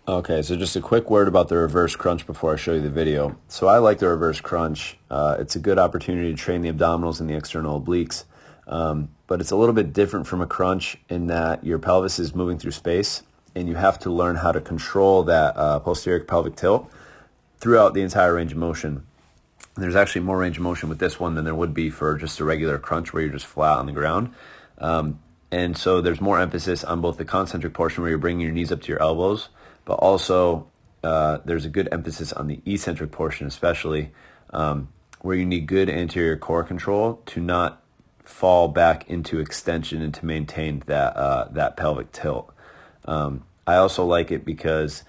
Okay, so just a quick word about the reverse crunch before I show you the video. So I like the reverse crunch. It's a good opportunity to train the abdominals and the external obliques, but it's a little bit different from a crunch in that your pelvis is moving through space, and you have to learn how to control that posterior pelvic tilt throughout the entire range of motion. And there's actually more range of motion with this one than there would be for just a regular crunch where you're just flat on the ground. And so there's more emphasis on both the concentric portion where you're bringing your knees up to your elbows, but also there's a good emphasis on the eccentric portion, especially where you need good anterior core control to not fall back into extension and to maintain that pelvic tilt. I also like it because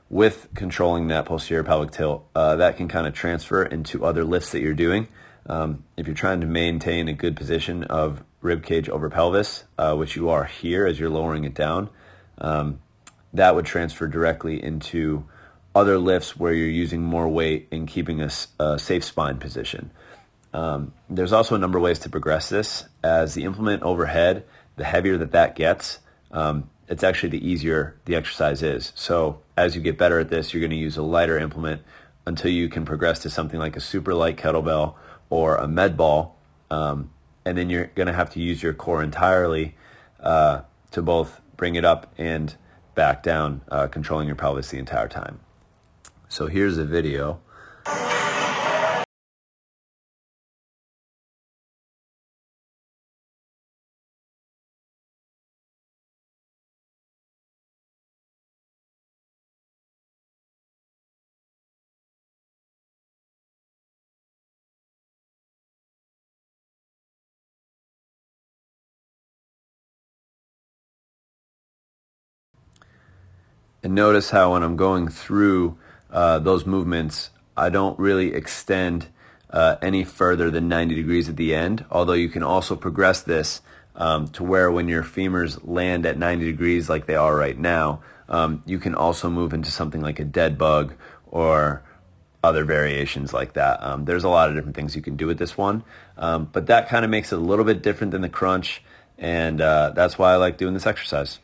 with controlling that posterior pelvic tilt, that can kind of transfer into other lifts that you're doing. If you're trying to maintain a good position of rib cage over pelvis, which you are here as you're lowering it down, that would transfer directly into other lifts where you're using more weight and keeping a safe spine position. There's also a number of ways to progress this. As the implement overhead, the heavier that gets, it's actually the easier the exercise is. So as you get better at this, you're going to use a lighter implement until you can progress to something like a super light kettlebell or a med ball. And then you're going to have to use your core entirely to both bring it up and back down, controlling your pelvis the entire time. So here's a video. And notice how when I'm going through those movements, I don't really extend any further than 90 degrees at the end, although you can also progress this to where when your femurs land at 90 degrees like they are right now, you can also move into something like a dead bug or other variations like that. There's a lot of different things you can do with this one, but that kind of makes it a little bit different than the crunch, and that's why I like doing this exercise.